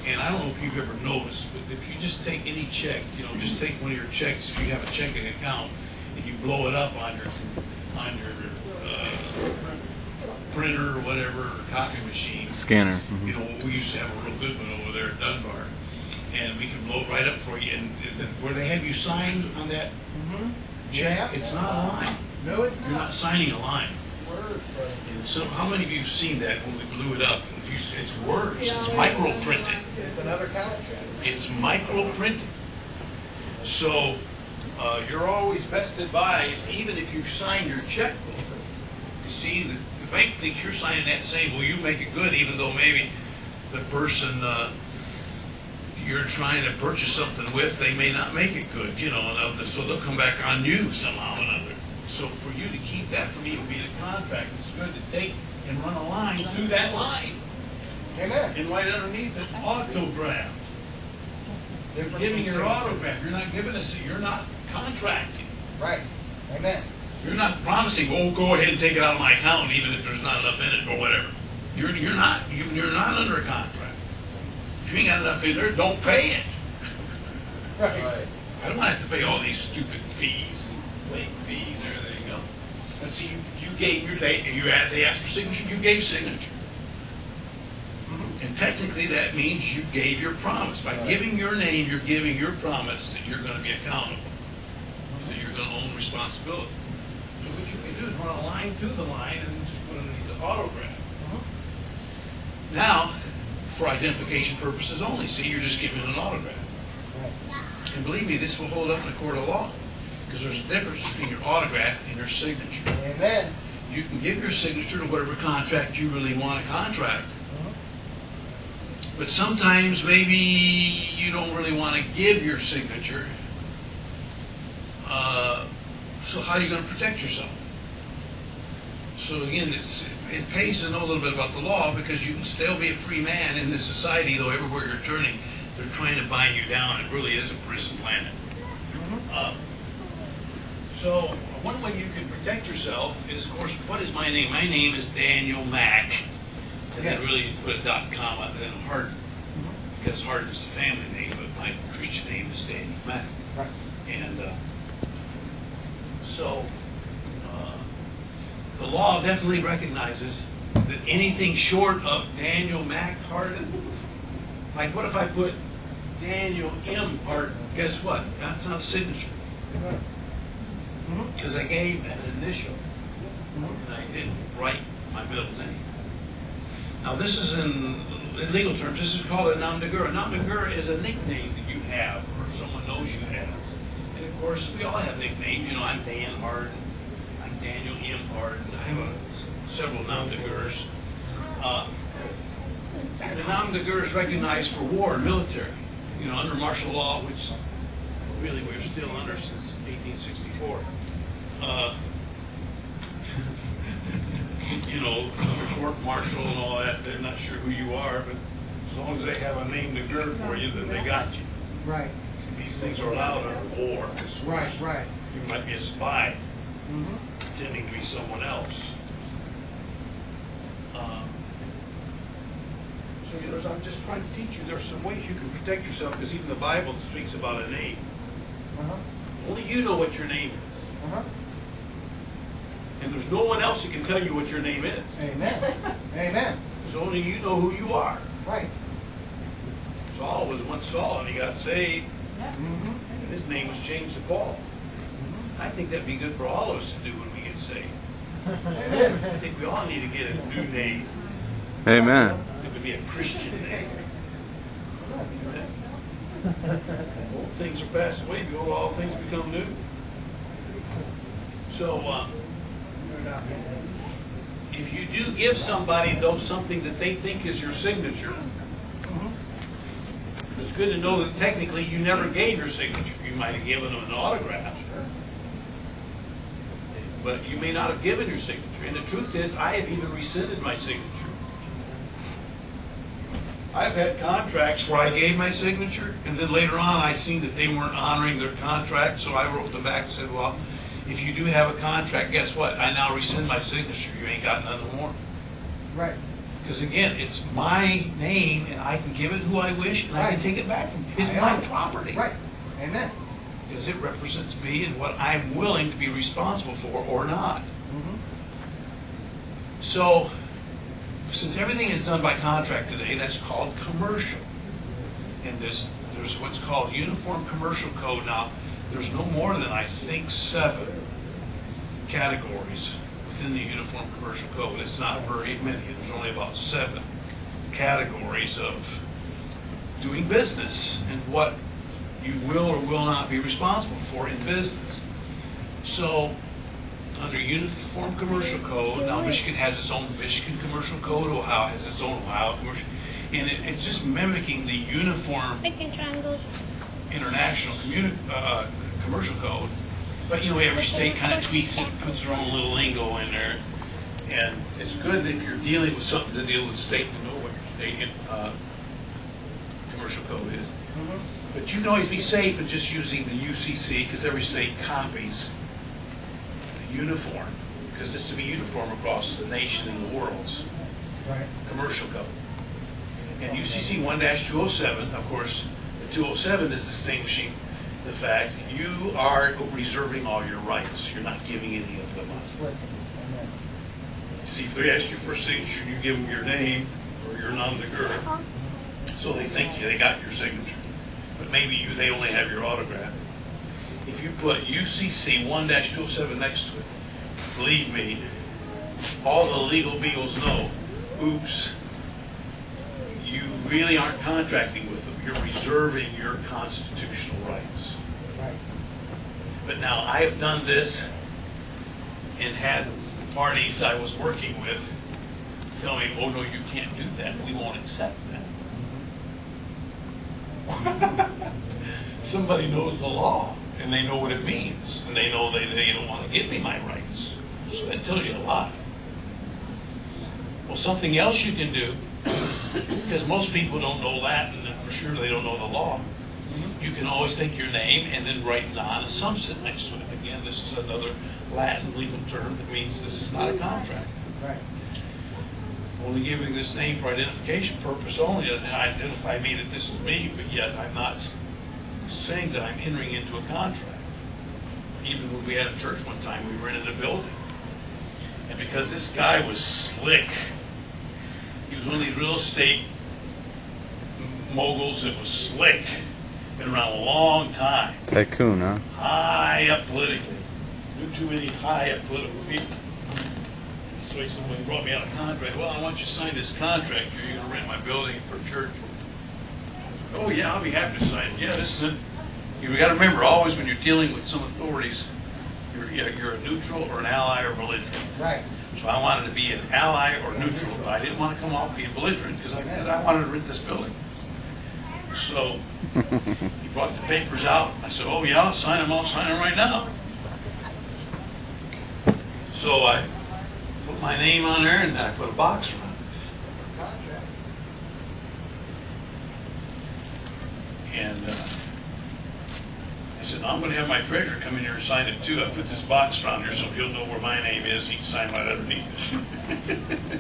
And I don't know if you've ever noticed, but if you just take any check, you know, just take one of your checks, if you have a checking account, and you blow it up on your printer or whatever, or copy machine. Scanner. You know, we used to have a real good one over there at Dunbar, and we can blow it right up for you. And where they have you sign on that check, it's not a line. No, it's You're not signing a line. And so, how many of you have seen that when we blew it up? It's words. It's micro printing. It's another contract. It's micro printing. So you're always best advised, even if you sign your checkbook. You see, the bank thinks you're signing that saying, well, you make it good, even though maybe the person you're trying to purchase something with, they may not make it good, you know, so they'll come back on you somehow or another. So for you to keep that from even being a contract, it's good to take and run a line through that line. Amen. And right underneath it, autograph. They're giving your autograph. You're not giving us, you're not contracting. Right. Amen. You're not promising, oh, go ahead and take it out of my account, even if there's not enough in it or whatever. You're not under a contract. If you ain't got enough in there, don't pay it. Right. I don't have to pay all these stupid fees, late fees, and everything else. And see, you gave your date, and they asked for signature, you gave signature. And technically that means you gave your promise. By giving your name, you're giving your promise that you're going to be accountable, that you're going to own responsibility. So what you can do is run a line through the line and just put underneath the autograph. Now, for identification purposes only, see, you're just giving an autograph. And believe me, this will hold up in a court of law, because there's a difference between your autograph and your signature. Amen. You can give your signature to whatever contract you really want to contract. But sometimes maybe you don't really want to give your signature. So how are you going to protect yourself? So again, it pays to know a little bit about the law, because you can still be a free man in this society, though everywhere you're turning, they're trying to bind you down. It really is a prison planet. So one way you can protect yourself is, of course, what is my name? My name is Daniel Mack. And then really you put a dot and comma, and then Hardin. Because Hardin is the family name, but my Christian name is Daniel Mack. Right. And so the law definitely recognizes that anything short of Daniel Mack Hardin, like what if I put Daniel M. Hardin? Guess what? That's not a signature. Because I gave an initial, and I didn't write my middle name. Now this is in legal terms, this is called a nom de guerre. A nom de guerre is a nickname that you have, or someone knows you as. And of course, we all have nicknames. You know, I'm Dan Hardin, I'm Daniel M. Hardin. I have several nom de guerres. And a nom de guerre is recognized for war and military. You know, under martial law, which really we're still under since 1864. You know, the court martial and all that, they're not sure who you are, but as long as they have a name to guard for you, then they got you. Right. These things are allowed under war. Right. You might be a spy pretending to be someone else. So, you know, I'm just trying to teach you there's some ways you can protect yourself, because even the Bible speaks about a name. Only you know what your name is. And there's no one else that can tell you what your name is. Amen. Amen. Because only you know who you are. Right. Saul was once Saul, and he got saved. And his name was changed to Paul. I think that'd be good for all of us to do when we get saved. I think we all need to get a new name. Amen. It would be a Christian name. Amen. Old things are passed away, behold, all things become new. So, if you do give somebody, though, something that they think is your signature, it's good to know that technically you never gave your signature. You might have given them an autograph, but you may not have given your signature. And the truth is, I have even rescinded my signature. I've had contracts where I gave my signature, and then later on I seen that they weren't honoring their contract, so I wrote them back and said, well, if you do have a contract, guess what? I now rescind my signature. You ain't got nothing more. Right. Because again, it's my name, and I can give it who I wish, and I can take it back from you. It's my property. Right. Amen. Because it represents me and what I'm willing to be responsible for or not. Mm-hmm. So, since everything is done by contract today, that's called commercial. And there's what's called Uniform Commercial Code. Now, there's no more than, I think, 7 categories within the Uniform Commercial Code. It's not very many. There's only about 7 categories of doing business and what you will or will not be responsible for in business. So, under Uniform Commercial Code, now Michigan has its own Michigan Commercial Code, Ohio has its own Ohio Commercial, and it's just mimicking the Uniform International Commercial Code. But you know, every state kind of tweaks it, puts their own little lingo in there, and it's good if you're dealing with something to deal with state to know what your state commercial code is. Mm-hmm. But you can always be safe in just using the UCC, because every state copies the uniform, because this to be uniform across the nation and the world's Right. commercial code. And UCC 1-207, of course, the 207 is distinguishing the fact that you are reserving all your rights. You're not giving any of them up. Explicit. Amen. See, if they ask you for a signature, you give them your name or your nom de guerre, so they think they got your signature. But maybe they only have your autograph. If you put UCC 1-207 next to it, believe me, all the legal beagles know, oops, you really aren't contracting with them. You're reserving your constitutional rights. Right. But now I have done this and had parties I was working with tell me, oh no, you can't do that. We won't accept that. Somebody knows the law and they know what it means, and they know they don't want to give me my rights. So that tells you a lot. Well, something else you can do, because most people don't know that, and for sure they don't know the law. You can always take your name and then write non-assumption next to it. Again, this is another Latin legal term that means this is not a contract. Right. Only giving this name for identification purpose only to identify me that this is me, but yet I'm not saying that I'm entering into a contract. Even when we had a church one time, we rented a building. And because this guy was slick, he was one of these real estate moguls that was slick, been around a long time. Tycoon, huh? High up politically. Knew too many high up political people. So he said, well, he brought me out a contract. Well, I want you to sign this contract. You're going to rent my building for church. Oh yeah, I'll be happy to sign it. Yeah, this is it. You got to remember, always when you're dealing with some authorities, you're a neutral or an ally or belligerent. Right. So I wanted to be an ally or neutral, but I didn't want to come off being belligerent because I wanted to rent this building. So he brought the papers out. I said, oh yeah, I'll sign them. I'll sign them right now. So I put my name on there and I put a box around it. Contract. And I said, no, I'm going to have my treasurer come in here and sign it too. I put this box around there so he'll know where my name is. He can sign right underneath it.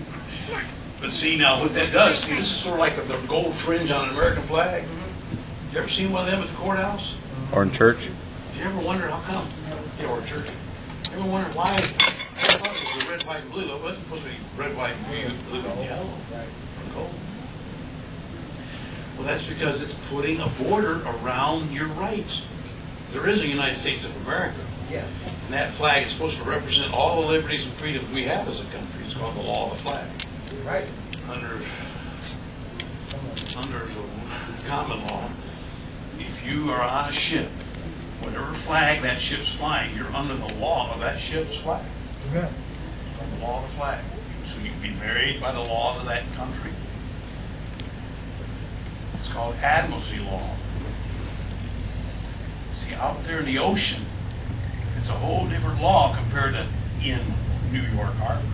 But see, now what that does, see, this is sort of like the gold fringe on an American flag. You ever seen one of them at the courthouse? Or in church? You ever wonder how come? Yeah, or church. You ever wonder why? I thought it was red, white, and blue. It wasn't supposed to be red, white, and blue, and yellow. Right. Or gold. Well, that's because it's putting a border around your rights. There is a United States of America. Yes. And that flag is supposed to represent all the liberties and freedoms we have as a country. It's called the law of the flag. Right. Under the common law, if you are on a ship, whatever flag that ship's flying, you're under the law of that ship's flag. Amen. The law of the flag. So you can be married by the laws of that country. It's called admiralty law. See, out there in the ocean, it's a whole different law compared to in New York Harbor.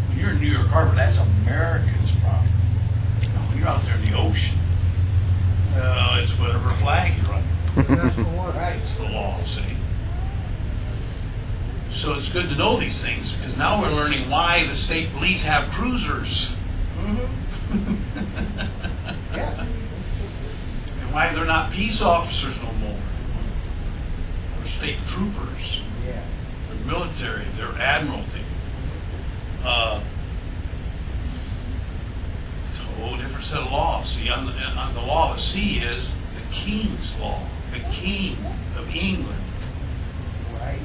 When you're in New York Harbor, that's Americans' problem. Now, when you're out there in the ocean, it's whatever flag you're under. National water. Right. It's the law, see? So it's good to know these things because now we're learning why the state police have cruisers. Yeah. And why they're not peace officers no more, or state troopers, Yeah. they're military, they're admiralty. It's a whole different set of laws. See, on the law of the sea is the king's law, the king of England. Right.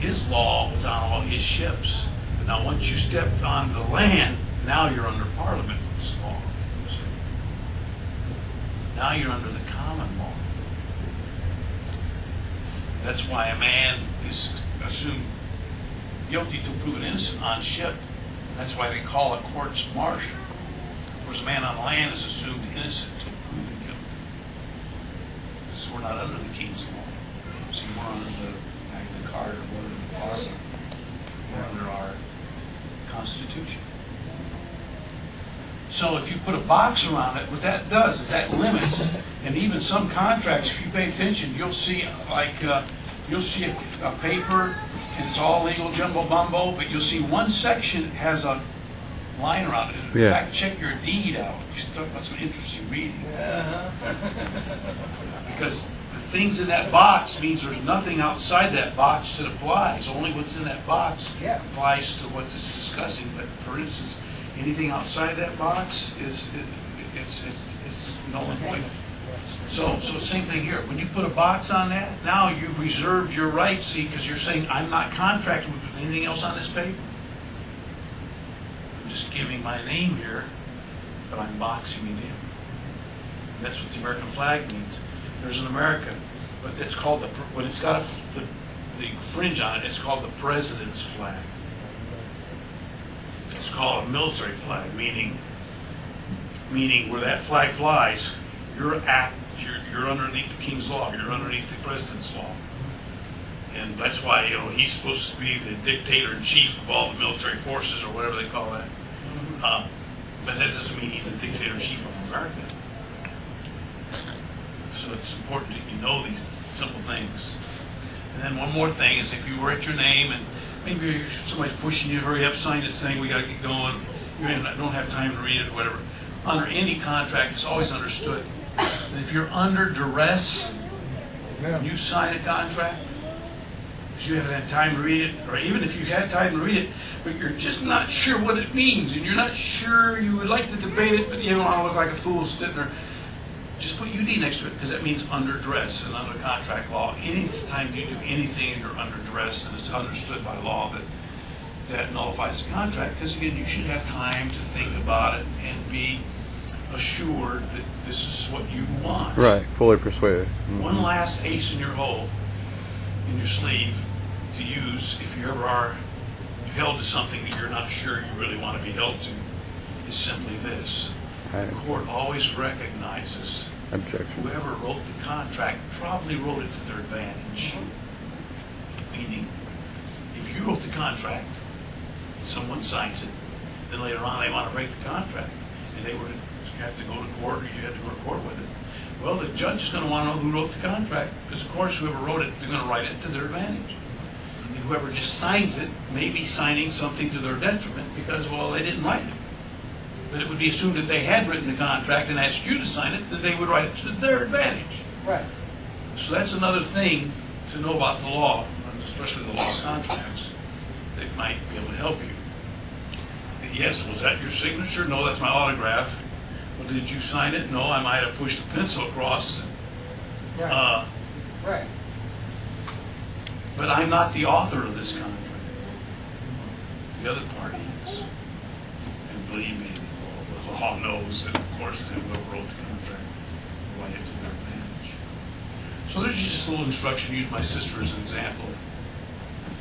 His law was on all his ships. But now once you stepped on the land, now you're under Parliament's law. See? Now you're under the common law. That's why a man is assumed guilty till proven innocent on ship. That's why they call it courts martial. Whereas a man on land is assumed innocent till proven guilty. So we're not under the king's law. See, we're under the Magna Carta, we're under the Parliament, we're under our Constitution. So if you put a box around it, what that does is that limits, and even some contracts, if you pay attention, you'll see you'll see a paper, and it's all legal jumbo bumbo, but you'll see one section has a line around it. In fact, check your deed out. You should talk about some interesting reading. Because the things in that box means there's nothing outside that box that applies. Only what's in that box applies to what it's discussing. But for instance, anything outside that box is it's null and void. So same thing here. When you put a box on that, now you've reserved your rights, see, because you're saying I'm not contracting with anything else on this paper. I'm just giving my name here, but I'm boxing it in. That's what the American flag means. There's an American, but it's called when it's got the fringe on it, it's called the President's flag. It's called a military flag, meaning where that flag flies, you're underneath the king's law, you're underneath the president's law. And that's why, he's supposed to be the dictator-in-chief of all the military forces, or whatever they call that. But that doesn't mean he's the dictator-in-chief of America. So it's important that you know these simple things. And then one more thing is, if you write your name and maybe somebody's pushing you, hurry up, sign this thing, we got to get going, you don't have time to read it or whatever. Under any contract, it's always understood that if you're under duress and you sign a contract, because you haven't had time to read it, or even if you had time to read it, but you're just not sure what it means, and you're not sure, you would like to debate it, but you don't want to look like a fool sitting there, just put UD next to it, because that means under duress. And under contract law, anytime you do anything and you're under duress, and it's understood by law that nullifies the contract, because again, you should have time to think about it and be assured that this is what you want. Right, fully persuaded. Mm-hmm. One last ace in your hole, in your sleeve, to use if you ever are held to something that you're not sure you really want to be held to, is simply this. The court always recognizes objection. Whoever wrote the contract probably wrote it to their advantage. Meaning, if you wrote the contract and someone signs it, then later on they want to break the contract, and you have to go to court, or you have to go to court with it. Well, the judge is going to want to know who wrote the contract, because of course whoever wrote it, they're going to write it to their advantage. And whoever just signs it may be signing something to their detriment, because, well, they didn't write it. But it would be assumed if they had written the contract and asked you to sign it, that they would write it to their advantage. Right. So that's another thing to know about the law, especially the law of contracts, that might be able to help you. Yes, was that your signature? No, that's my autograph. Well, did you sign it? No, I might have pushed a pencil across. Right. Right. But I'm not the author of this contract. The other party is. And believe me, the law knows that, of course, whoever wrote the contract write it to their advantage. So there's just a little instruction. Use my sister as an example.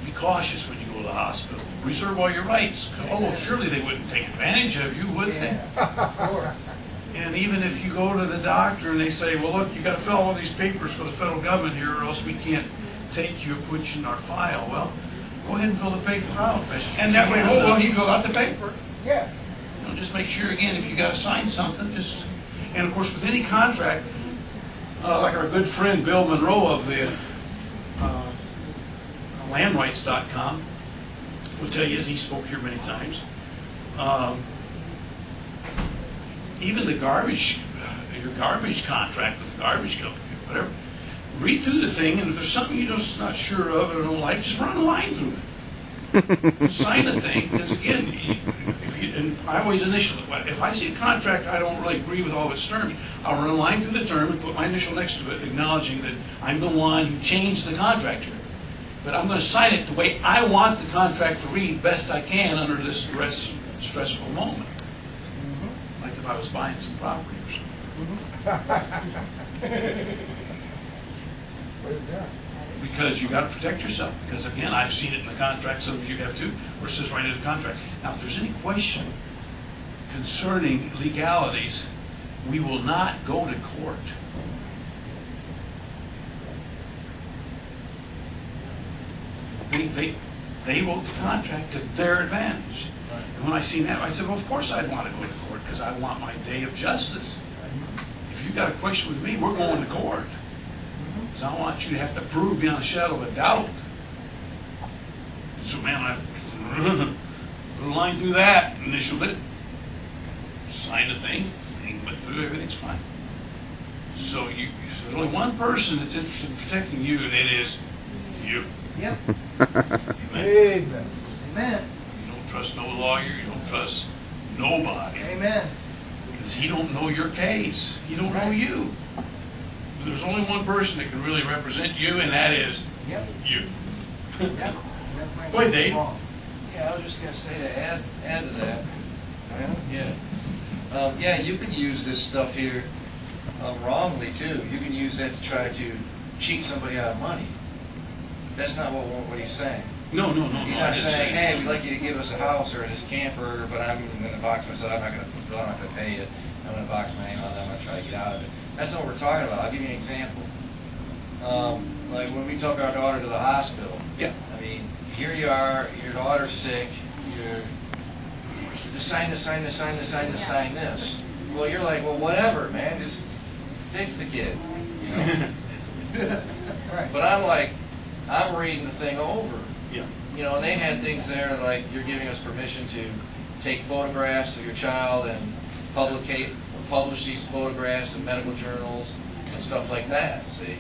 Be cautious when you go to the hospital. Reserve all your rights. Oh, surely they wouldn't take advantage of you, would they? Sure. And even if you go to the doctor and they say, well, look, you got to fill all these papers for the federal government here, or else we can't take you and put you in our file. Well, go ahead and fill the paper out. And that way, oh, well, he filled out the paper. Yeah. Just make sure, again, if you got to sign something, just, and of course, with any contract, like our good friend Bill Monroe of the landrights.com will tell you, as he spoke here many times, even the garbage, your garbage contract with the garbage company, or whatever, read through the thing, and if there's something you're just not sure of or don't like, just run a line through it. Sign the thing, because again, and I always initial it. If I see a contract I don't really agree with all of its terms, I'll run a line through the term and put my initial next to it, acknowledging that I'm the one who changed the contract here. But I'm going to sign it the way I want the contract to read best I can under this stressful moment. Like if I was buying some property or something. Because you got to protect yourself. Because again, I've seen it in the contract, some of you have too, where it says right in the contract. Now, if there's any question concerning legalities, we will not go to court. They wrote the contract to their advantage. And when I seen that, I said, well, of course I'd want to go to court because I want my day of justice. If you've got a question with me, we're going to court. Because I want you to have to prove beyond a shadow of a doubt. So, man, I put a line through that, initialed it, signed the thing went through, everything's fine. So there's only one person that's interested in protecting you, and it is you. Yep. Amen. Amen. Amen. You don't trust no lawyer, you don't trust nobody. Amen. Because he don't know your case. He don't know you. There's only one person that can really represent you, and that is you. Yep. Go ahead, Dave. Yeah, I was just going to say to add to that. Yeah, you can use this stuff here wrongly too. You can use that to try to cheat somebody out of money. That's not what he's saying. No. He's not saying, hey, we'd like you to give us a house or this camper, but I'm going to box myself. I'm not going to pay it. I'm going to box my name on it. I'm going to try to get out of it. That's not what we're talking about. I'll give you an example. Like when we took our daughter to the hospital. Yeah. I mean, here you are, your daughter's sick, you're just sign this. Well, you're like, well, whatever, man, just fix the kid. You know? Right. But I'm like, I'm reading the thing over. Yeah. You know, and they had things there like, you're giving us permission to take photographs of your child and publish these photographs in medical journals and stuff like that, see?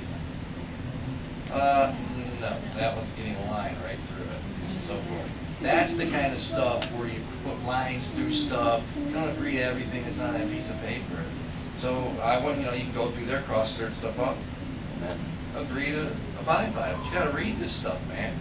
No, that one's getting a line right through it, and so forth. That's the kind of stuff where you put lines through stuff. You don't agree to everything that's on that piece of paper. So you can go through there, cross-search stuff up, and then agree to abide by it. But you got to read this stuff, man.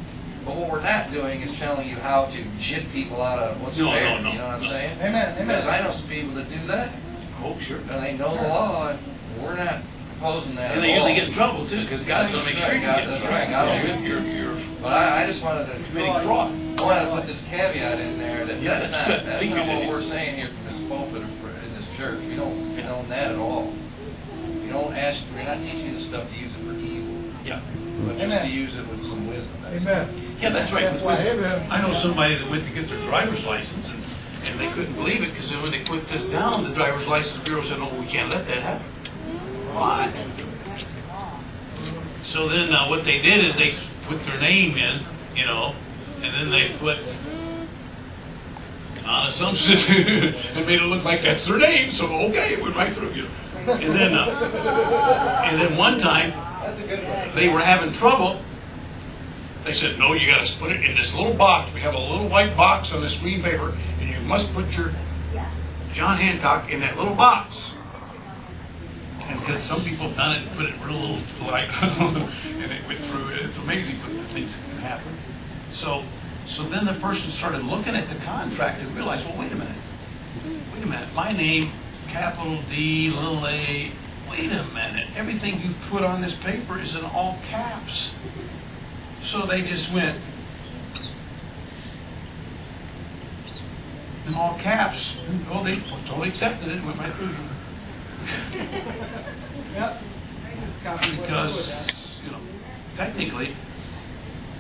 But what we're not doing is telling you how to jip people out of what's fair. You know what I'm saying? Amen. Because I know some people that do that. Oh, sure. And they know the law, and we're not proposing that And at they all. usually get in trouble too, because God's going to make sure you get in trouble. That's right. You're But I just wanted to committing fraud. I wanted to put this caveat in there that Yeah, that's that's good. not Think you what did. we're saying here from this pulpit or in this church. We don't condone that at all. We're not teaching you this stuff to use it for evil, Yeah. but just Amen. to use it with some wisdom. That's Amen. Yeah, that's right. That's why, amen. I know somebody that went to get their driver's license, and they couldn't believe it, because when they put this down, the driver's license bureau said, "Oh, we can't let that happen." What? So then what they did is they put their name in, and then they put on assumption and made it look like that's their name. So okay, it went right through, And then one time That's a good one. they were having trouble. They said, no, you got to put it in this little box. We have a little white box on this green paper, and you must put your John Hancock in that little box. And because some people have done it and put it real little light, and it went through. It's amazing what the things that can happen. So then the person started looking at the contract and realized, well, wait a minute. My name, capital D, little a. Wait a minute. Everything you put on this paper is in all caps. So they just went in all caps. Oh, they totally accepted it and went right through. Yep. Because, technically,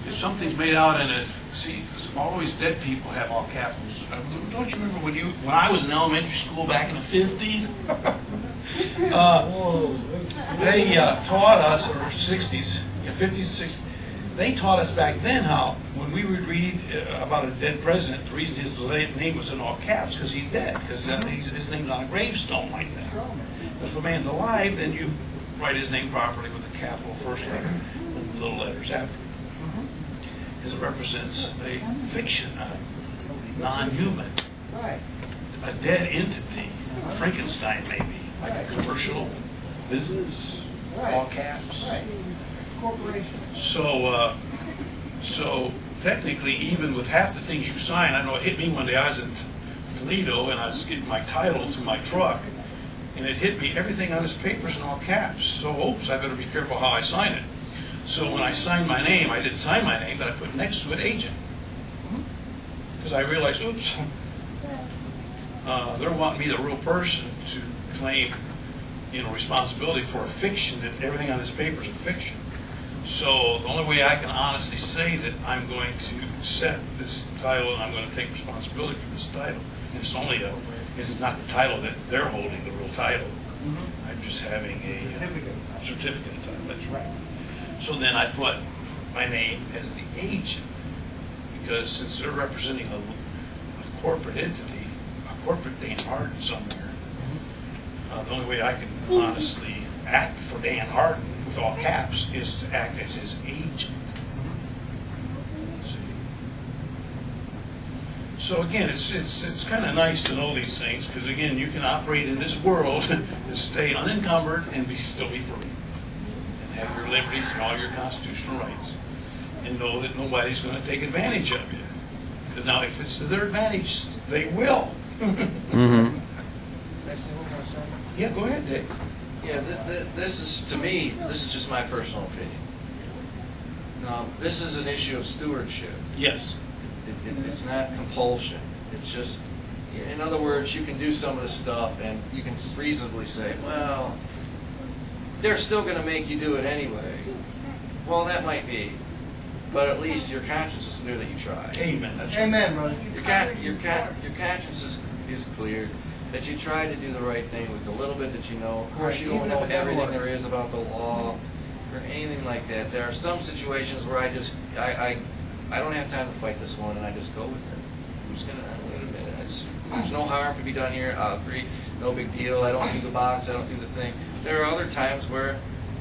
if something's made out in a, always dead people have all capitals. Don't you remember when I was in elementary school back in the 50s? They taught us, or 60s, 50s and 60s, they taught us back then how, when we would read about a dead president, the reason his name was in all caps, because he's dead, because his name's on a gravestone like that. But if a man's alive, then you write his name properly with a capital first letter and little letters after. Because it represents a fiction, a non-human, Right. a dead entity, Frankenstein maybe, like a commercial business, all caps. Right. Corporation. So technically, even with half the things you sign, I know it hit me one day. I was in Toledo and I was getting my title to my truck, and it hit me, everything on this paper's in all caps. So, oops, I better be careful how I sign it. So when I signed my name, I didn't sign my name, but I put next to it agent. Because I realized, oops, they're wanting me, the real person, to claim, responsibility for a fiction, that everything on this paper is a fiction. So the only way I can honestly say that I'm going to accept this title and I'm going to take responsibility for this title, and it's not the title that they're holding, the real title. I'm just having a certificate of title. That's right. So then I put my name as the agent, because since they're representing a corporate entity, a corporate Dan Harden somewhere, the only way I can honestly act for Dan Harden with all caps is to act as his agent. See? So again, it's kind of nice to know these things, because again, you can operate in this world and stay unencumbered and still be free, and have your liberties and all your constitutional rights, and know that nobody's going to take advantage of you. Because now, if it's to their advantage, they will. Yeah, go ahead, Dick. Yeah, this is, to me, this is just my personal opinion. This is an issue of stewardship. Yes. It's not compulsion. It's just, in other words, you can do some of the stuff and you can reasonably say, well, they're still going to make you do it anyway. Well, that might be, but at least your conscience is clear that you tried. Amen. That's right. Amen, brother. Your conscience is clear that you tried to do the right thing with the little bit that you know. Of course, you don't know everything there is about the law or anything like that. There are some situations where I don't have time to fight this one, and I just go with it. I'm just gonna wait a minute. There's no harm to be done here. I'll agree. No big deal. I don't do the box. I don't do the thing. There are other times where,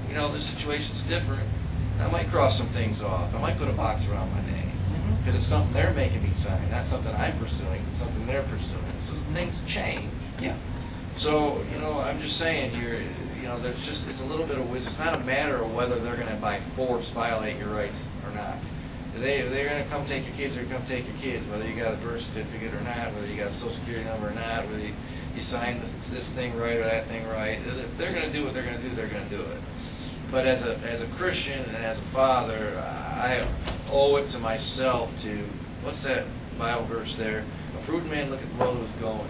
the situation's different. I might cross some things off. I might put a box around my name because it's something they're making me sign, not something I'm pursuing. It's something they're pursuing. So things change. Yeah. So, I'm just saying here, it's a little bit of wisdom. It's not a matter of whether they're going to by force violate your rights or not. They're going to come take your kids, they're going to come take your kids, whether you got a birth certificate or not, whether you got a social security number or not, whether you signed this thing right or that thing right. If they're going to do what they're going to do, they're going to do it. But as a Christian and as a father, I owe it to myself to, what's that Bible verse there? A prudent man look at the world who is going.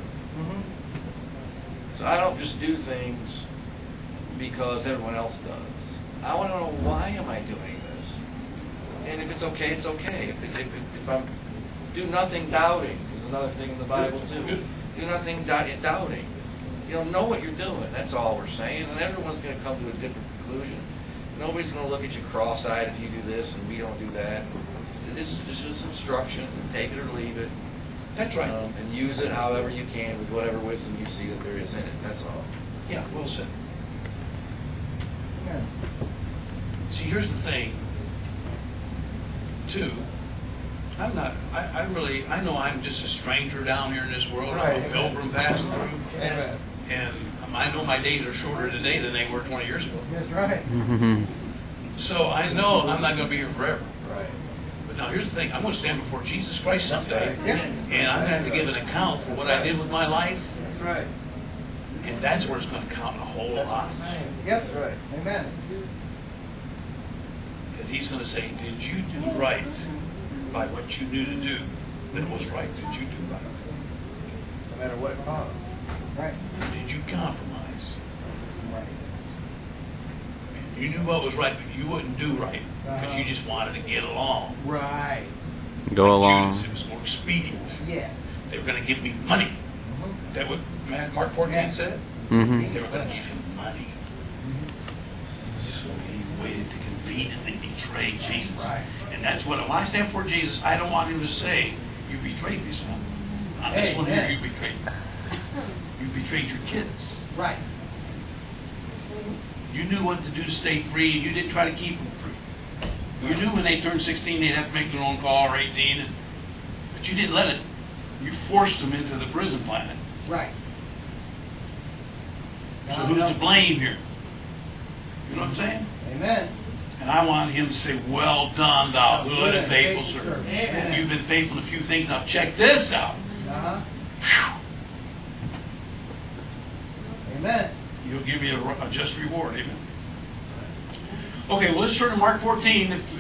So I don't just do things because everyone else does. I want to know, why am I doing this? And if it's okay, it's okay. If I'm do nothing doubting, there's another thing in the Bible too. Do nothing doubting. Know what you're doing. That's all we're saying. And everyone's going to come to a different conclusion. Nobody's going to look at you cross-eyed if you do this and we don't do that. This is just instruction. Take it or leave it. That's right. And use it however you can with whatever wisdom you see that there is in it. That's all. Yeah, well said. Amen. See, here's the thing, too. I know I'm just a stranger down here in this world. I'm a pilgrim passing through. Amen. And I know my days are shorter today than they were 20 years ago. That's right. So I know I'm not going to be here forever. Right. But now here's the thing. I'm going to stand before Jesus Christ someday. Yeah. And I'm going to have to give an account for what I did with my life. That's right. And that's where it's going to count a whole lot. Yep. That's right. Amen. Because he's going to say, did you do right by what you knew to do that was right? Did you do right? No matter what it costs. Right. Did you compromise? Right. You knew what was right, but you wouldn't do right because you just wanted to get along. Right. Go along. Judas, it was more expedient. Yes. They were going to give me money. That what Mark 14 said? Mm-hmm. They were going to give him money. So he waited to defeat and then betray Jesus. Right. And that's what, when I stand for Jesus, I don't want him to say, you betrayed me, son. Not this one here, Amen. you betrayed me. You betrayed your kids. Right. You knew what to do to stay free, and you didn't try to keep them free. You knew when they turned 16, they'd have to make their own call, or 18, but you didn't let it. You forced them into the prison planet. Right. So who's to blame here? You know what I'm saying? Amen. And I want him to say, well done, thou good and faithful faithful servant. servant. Amen. You've been faithful in a few things, now check this out. Uh-huh. Phew. Amen. You'll give me a just reward, amen. Okay, well, let's turn to Mark 14. If